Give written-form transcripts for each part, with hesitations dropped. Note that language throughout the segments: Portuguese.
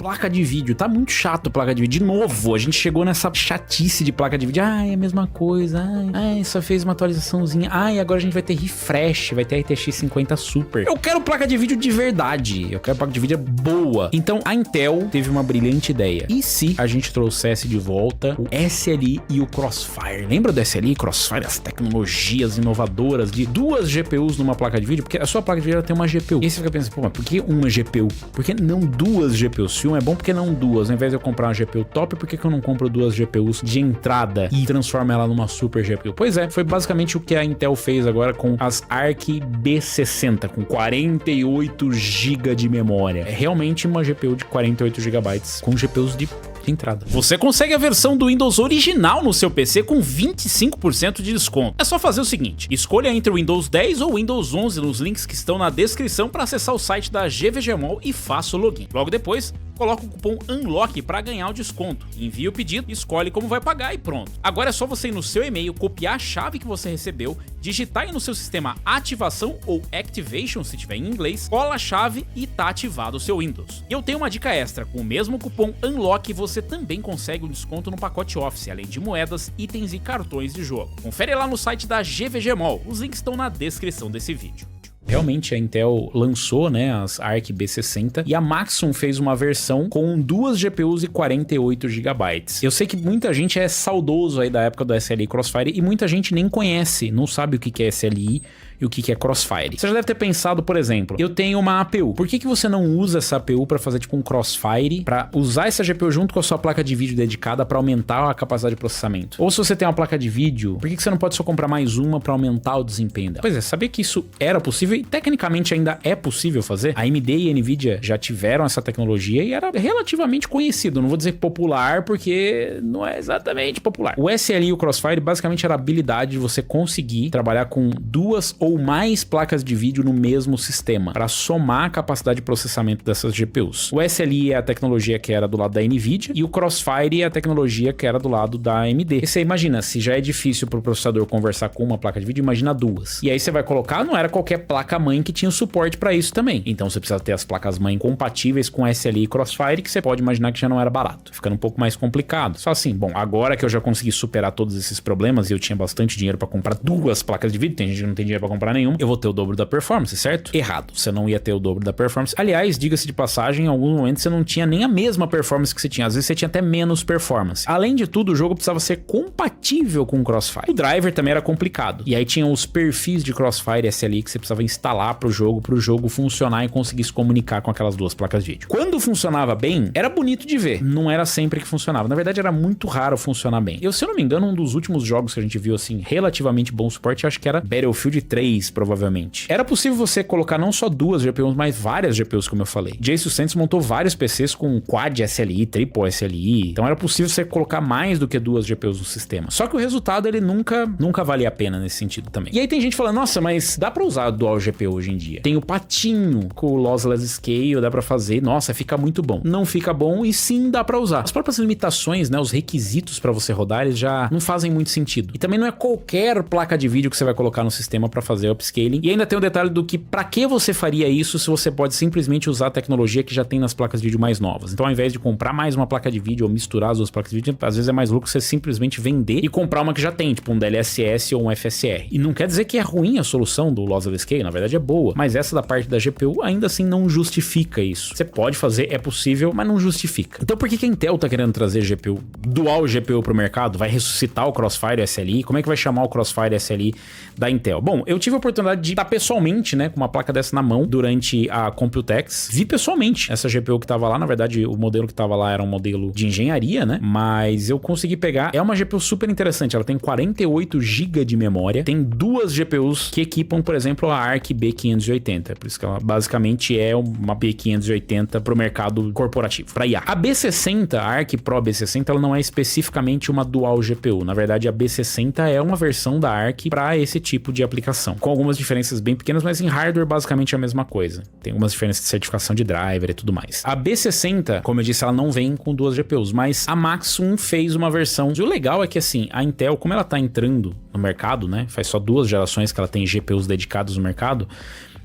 Placa de vídeo, tá muito chato placa de vídeo. De novo, a gente chegou nessa chatice de placa de vídeo. Ai, é a mesma coisa. Ai, só fez uma atualizaçãozinha. Ai, agora a gente vai ter refresh, vai ter RTX 50 Super. Eu quero placa de vídeo de verdade. Eu quero placa de vídeo boa. Então, a Intel teve uma brilhante ideia. E se a gente trouxesse de volta o SLI e o Crossfire? Lembra do SLI e Crossfire? As tecnologias inovadoras de duas GPUs numa placa de vídeo? Porque a sua placa de vídeo ela tem uma GPU. E aí você fica pensando, pô, mas por que uma GPU? Por que não duas GPUs? Se uma é bom, porque não duas? Ao invés de eu comprar uma GPU top, por que eu não compro duas GPUs de entrada e transformo ela numa super GPU? Pois é, foi basicamente o que a Intel fez agora com as Arc B60, com 48 GB de memória. É realmente uma GPU de 48 GB com GPUs de entrada. Você consegue a versão do Windows original no seu PC com 25% de desconto. É só fazer o seguinte, escolha entre o Windows 10 ou o Windows 11 nos links que estão na descrição para acessar o site da GVGMall e faça o login. Logo depois, coloca o cupom UNLOCK para ganhar o desconto. Envia o pedido, escolhe como vai pagar e pronto. Agora é só você ir no seu e-mail, copiar a chave que você recebeu, digitar aí no seu sistema ativação ou activation, se tiver em inglês, cola a chave e tá ativado o seu Windows. E eu tenho uma dica extra, com o mesmo cupom UNLOCK você também consegue um desconto no pacote Office, além de moedas, itens e cartões de jogo. Confere lá no site da GVGMall, os links estão na descrição desse vídeo. Realmente a Intel lançou, né, as Arc B60 e a Maxon fez uma versão com duas GPUs e 48 GB. Eu sei que muita gente é saudoso aí da época do SLI Crossfire e muita gente nem conhece, não sabe o que é SLI e o que é Crossfire. Você já deve ter pensado, por exemplo, eu tenho uma APU. Por que você não usa essa APU para fazer tipo um Crossfire, para usar essa GPU junto com a sua placa de vídeo dedicada para aumentar a capacidade de processamento? Ou se você tem uma placa de vídeo, por que você não pode só comprar mais uma para aumentar o desempenho dela? Pois é, sabia que isso era possível e tecnicamente ainda é possível fazer? A AMD e a Nvidia já tiveram essa tecnologia e era relativamente conhecido. Não vou dizer popular porque não é exatamente popular. O SLI e o Crossfire basicamente era a habilidade de você conseguir trabalhar com duas ou mais placas de vídeo no mesmo sistema, para somar a capacidade de processamento dessas GPUs. O SLI é a tecnologia que era do lado da Nvidia e o Crossfire é a tecnologia que era do lado da AMD. E você imagina, se já é difícil para o processador conversar com uma placa de vídeo, imagina duas. E aí você vai colocar, não era qualquer placa-mãe que tinha suporte para isso também. Então você precisa ter as placas-mãe compatíveis com SLI e Crossfire, que você pode imaginar que já não era barato. Ficando um pouco mais complicado. Só assim, bom, agora que eu já consegui superar todos esses problemas e eu tinha bastante dinheiro para comprar duas placas de vídeo, tem gente que não tem dinheiro para comprar nenhum, eu vou ter o dobro da performance, certo? Errado, você não ia ter o dobro da performance. Aliás, diga-se de passagem, em alguns momentos você não tinha nem a mesma performance que você tinha, às vezes você tinha até menos performance. Além de tudo, o jogo precisava ser compatível com o Crossfire. O driver também era complicado. E aí tinha os perfis de Crossfire e SLI que você precisava instalar pro jogo funcionar e conseguir se comunicar com aquelas duas placas de vídeo. Quando funcionava bem, era bonito de ver. Não era sempre que funcionava. Na verdade, era muito raro funcionar bem. Se eu não me engano, um dos últimos jogos que a gente viu, assim, relativamente bom suporte, eu acho que era Battlefield 3, provavelmente. Era possível você colocar não só duas GPUs, mas várias GPUs, como eu falei. Jason Santos montou vários PCs com quad SLI, triple SLI. Então era possível você colocar mais do que duas GPUs no sistema. Só que o resultado, ele nunca valia a pena nesse sentido também. E aí tem gente falando, nossa, mas dá pra usar dual GPU hoje em dia. Tem o patinho com o Lossless Scale, dá pra fazer. Nossa, fica muito bom. Não fica bom e sim dá pra usar. As próprias limitações, né, os requisitos pra você rodar, eles já não fazem muito sentido. E também não é qualquer placa de vídeo que você vai colocar no sistema pra fazer upscaling. E ainda tem o detalhe do que pra que você faria isso se você pode simplesmente usar a tecnologia que já tem nas placas de vídeo mais novas. Então ao invés de comprar mais uma placa de vídeo ou misturar as duas placas de vídeo, às vezes é mais lucro você simplesmente vender e comprar uma que já tem, tipo um DLSS ou um FSR. E não quer dizer que é ruim a solução do Lossless Scale, na verdade é boa, mas essa da parte da GPU ainda assim não justifica isso. Você pode fazer, é possível, mas não justifica. Então por que a Intel tá querendo trazer GPU, dual GPU pro mercado? Vai ressuscitar o Crossfire SLI? Como é que vai chamar o Crossfire SLI da Intel? Bom, eu tive a oportunidade de estar pessoalmente, né, com uma placa dessa na mão durante a Computex. Vi pessoalmente essa GPU que tava lá. Na verdade, o modelo que tava lá era um modelo de engenharia, né? Mas eu consegui pegar. É uma GPU super interessante. Ela tem 48 GB de memória. Tem duas GPUs que equipam, por exemplo, a Arc B580. Por isso que ela basicamente é uma B580 pro mercado corporativo, pra IA. A B60, a Arc Pro B60, ela não é especificamente uma dual GPU. Na verdade, a B60 é uma versão da Arc para esse tipo de aplicação, com algumas diferenças bem pequenas, mas em hardware basicamente é a mesma coisa. Tem algumas diferenças de certificação de driver e tudo mais. A B60, como eu disse, ela não vem com duas GPUs, mas a Maxon fez uma versão. E o legal é que assim, a Intel, como ela tá entrando no mercado, né, faz só 2 gerações que ela tem GPUs dedicados no mercado,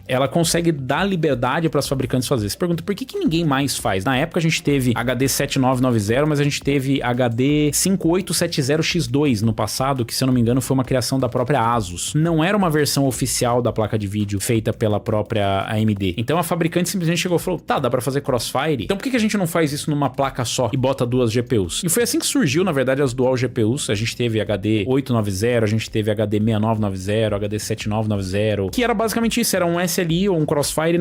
ela consegue dar liberdade para os fabricantes fazer. Você pergunta, por que ninguém mais faz? Na época a gente teve HD 7990, mas a gente teve HD 5870X2 no passado, que se eu não me engano foi uma criação da própria Asus. Não era uma versão oficial da placa de vídeo feita pela própria AMD. Então a fabricante simplesmente chegou e falou, tá, dá pra fazer crossfire? Então por que a gente não faz isso numa placa só e bota duas GPUs? E foi assim que surgiu, na verdade, as dual GPUs. A gente teve HD 890, a gente teve HD 6990, HD 7990, que era basicamente isso, era um SLI ou um crossfire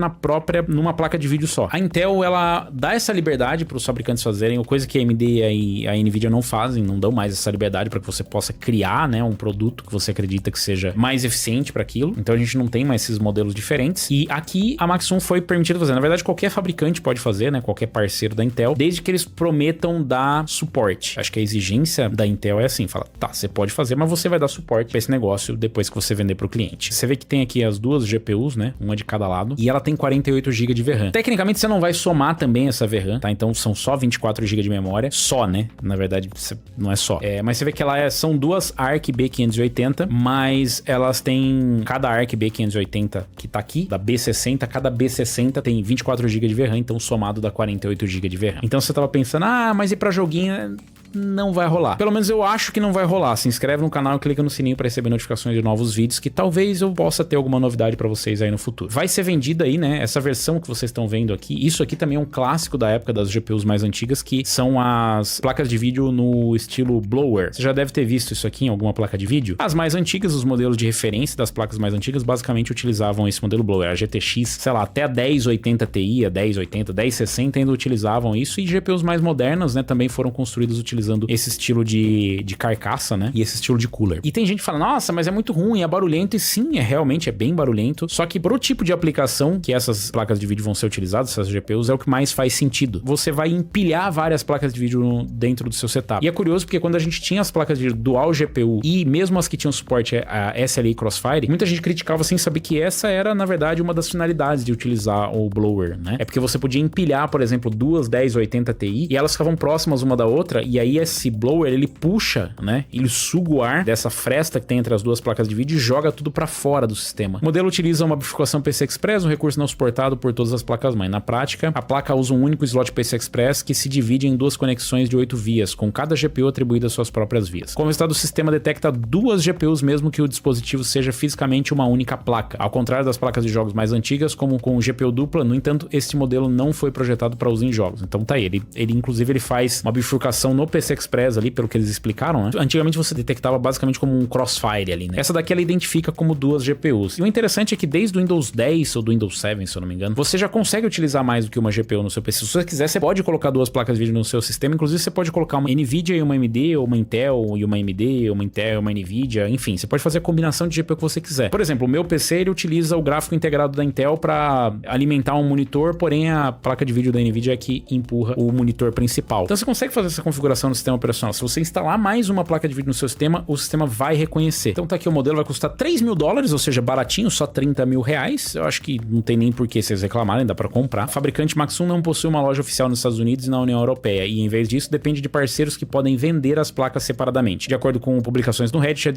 numa placa de vídeo só. A Intel, ela dá essa liberdade para os fabricantes fazerem, coisa que a AMD e a Nvidia não fazem, não dão mais essa liberdade para que você possa criar, né, um produto que você acredita que seja mais eficiente para aquilo. Então a gente não tem mais esses modelos diferentes. E aqui a Maxon foi permitido fazer. Na verdade, qualquer fabricante pode fazer, né, qualquer parceiro da Intel, desde que eles prometam dar suporte. Acho que a exigência da Intel é assim, fala, tá, você pode fazer, mas você vai dar suporte para esse negócio depois que você vender para o cliente. Você vê que tem aqui as duas GPUs, né, uma de cada lado, e ela tem 48 GB de VRAM. Tecnicamente você não vai somar também essa VRAM, tá? Então são só 24 GB de memória, só, né? Na verdade, não é só. Mas você vê que são duas ARC B580, mas elas têm, cada ARC B580 que tá aqui, da B60, cada B60 tem 24 GB de VRAM, então somado dá 48 GB de VRAM. Então você tava pensando, mas e pra joguinho? Não vai rolar. Pelo menos eu acho que não vai rolar. Se inscreve no canal e clica no sininho para receber notificações de novos vídeos, que talvez eu possa ter alguma novidade para vocês aí no futuro. Vai ser vendida aí, né? Essa versão que vocês estão vendo aqui, isso aqui também é um clássico da época das GPUs mais antigas, que são as placas de vídeo no estilo blower. Você já deve ter visto isso aqui em alguma placa de vídeo. As mais antigas, os modelos de referência das placas mais antigas, basicamente utilizavam esse modelo blower. A GTX, sei lá, até a 1080 Ti, a 1080, 1060 ainda utilizavam isso, e GPUs mais modernas, né, também foram construídas utilizando esse estilo de carcaça, né? E esse estilo de cooler. E tem gente que fala, nossa, mas é muito ruim, é barulhento. E sim, realmente é bem barulhento. Só que pro tipo de aplicação que essas placas de vídeo vão ser utilizadas, essas GPUs, é o que mais faz sentido. Você vai empilhar várias placas de vídeo dentro do seu setup. E é curioso porque quando a gente tinha as placas de dual GPU e mesmo as que tinham suporte a SLI Crossfire, muita gente criticava sem saber que essa era, na verdade, uma das finalidades de utilizar o blower, né? É porque você podia empilhar, por exemplo, duas 1080 Ti e elas ficavam próximas uma da outra, e aí esse blower, ele puxa, né? Ele suga o ar dessa fresta que tem entre as duas placas de vídeo e joga tudo para fora do sistema. O modelo utiliza uma bifurcação PCI Express, um recurso não suportado por todas as placas-mãe. Na prática, a placa usa um único slot PCI Express que se divide em duas conexões de 8 vias, com cada GPU atribuída às suas próprias vias. Como resultado, o sistema detecta duas GPUs mesmo que o dispositivo seja fisicamente uma única placa. Ao contrário das placas de jogos mais antigas, como com GPU dupla, no entanto, este modelo não foi projetado para uso em jogos. Então tá aí, ele inclusive ele faz uma bifurcação no PCI Express ali, pelo que eles explicaram, né? Antigamente você detectava basicamente como um crossfire ali, né? Essa daqui ela identifica como duas GPUs. E o interessante é que desde o Windows 10 ou do Windows 7, se eu não me engano, você já consegue utilizar mais do que uma GPU no seu PC. Se você quiser, você pode colocar duas placas de vídeo no seu sistema. Inclusive, você pode colocar uma Nvidia e uma AMD, ou uma Intel e uma AMD, ou uma Intel e uma Nvidia, enfim, você pode fazer a combinação de GPU que você quiser. Por exemplo, o meu PC, ele utiliza o gráfico integrado da Intel para alimentar um monitor, porém a placa de vídeo da Nvidia é que empurra o monitor principal. Então você consegue fazer essa configuração no sistema operacional. Se você instalar mais uma placa de vídeo no seu sistema, o sistema vai reconhecer. Então tá aqui, o modelo vai custar $3.000, ou seja, baratinho, só R$30.000. Eu acho que não tem nem por que vocês reclamarem, dá pra comprar. A fabricante Maxon não possui uma loja oficial nos Estados Unidos e na União Europeia, e em vez disso depende de parceiros que podem vender as placas separadamente. De acordo com publicações no Reddit,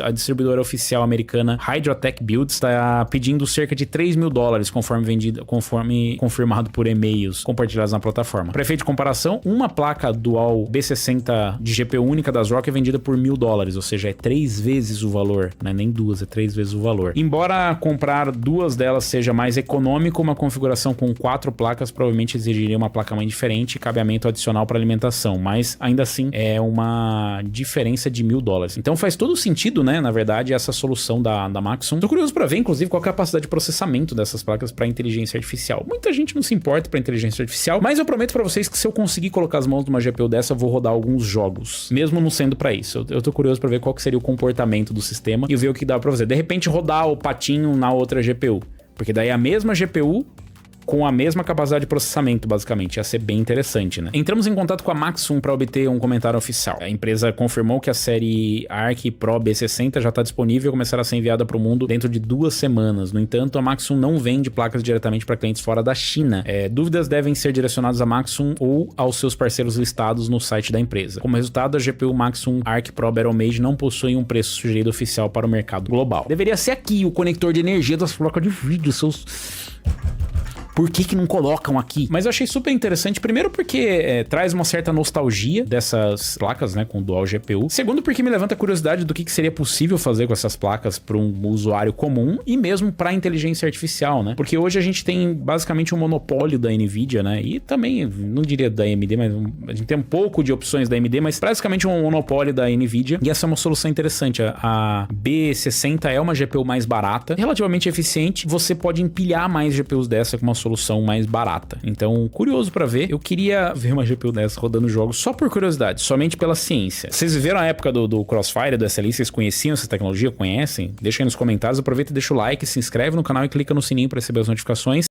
a distribuidora oficial americana Hydratech Builds está pedindo cerca de $3.000 conforme confirmado por e-mails compartilhados na plataforma. Para efeito de comparação, uma placa dual B60 de GPU única das ROG é vendida por $1.000, ou seja, é 3 vezes o valor, não é nem duas, é 3 vezes o valor. Embora comprar duas delas seja mais econômico, uma configuração com 4 placas provavelmente exigiria uma placa-mãe diferente e cabeamento adicional para alimentação, mas ainda assim é uma diferença de $1.000. Então faz todo sentido, né, na verdade, essa solução da Maxon. Tô curioso para ver, inclusive, qual é a capacidade de processamento dessas placas para inteligência artificial. Muita gente não se importa para inteligência artificial, mas eu prometo para vocês que se eu conseguir colocar as mãos numa GPU dessa, eu vou rodar alguns jogos, mesmo não sendo para isso. Eu tô curioso para ver qual que seria o comportamento do sistema e ver o que dá para fazer. De repente rodar o patinho na outra GPU, porque daí a mesma GPU com a mesma capacidade de processamento, basicamente. Ia ser bem interessante, né? Entramos em contato com a Maxum para obter um comentário oficial. A empresa confirmou que a série Arc Pro B60 já está disponível e começará a ser enviada para o mundo dentro de 2 semanas. No entanto, a Maxum não vende placas diretamente para clientes fora da China. Dúvidas devem ser direcionadas à Maxum ou aos seus parceiros listados no site da empresa. Como resultado, a GPU Maxum Arc Pro Battlemage não possui um preço sugerido oficial para o mercado global. Deveria ser aqui o conector de energia das placas de vídeo, seus... Por que não colocam aqui? Mas eu achei super interessante, primeiro porque traz uma certa nostalgia dessas placas, né, com dual GPU. Segundo, porque me levanta a curiosidade do que seria possível fazer com essas placas para um usuário comum e mesmo para inteligência artificial, né? Porque hoje a gente tem basicamente um monopólio da NVIDIA, né? E também, não diria da AMD, mas a gente tem um pouco de opções da AMD, mas basicamente um monopólio da NVIDIA. E essa é uma solução interessante. A B60 é uma GPU mais barata, relativamente eficiente. Você pode empilhar mais GPUs dessa com uma solução mais barata. Então, curioso pra ver. Eu queria ver uma GPU dessa rodando jogos só por curiosidade, somente pela ciência. Vocês viveram a época do Crossfire, do SLI? Vocês conheciam essa tecnologia? Conhecem? Deixa aí nos comentários. Aproveita e deixa o like, se inscreve no canal e clica no sininho para receber as notificações.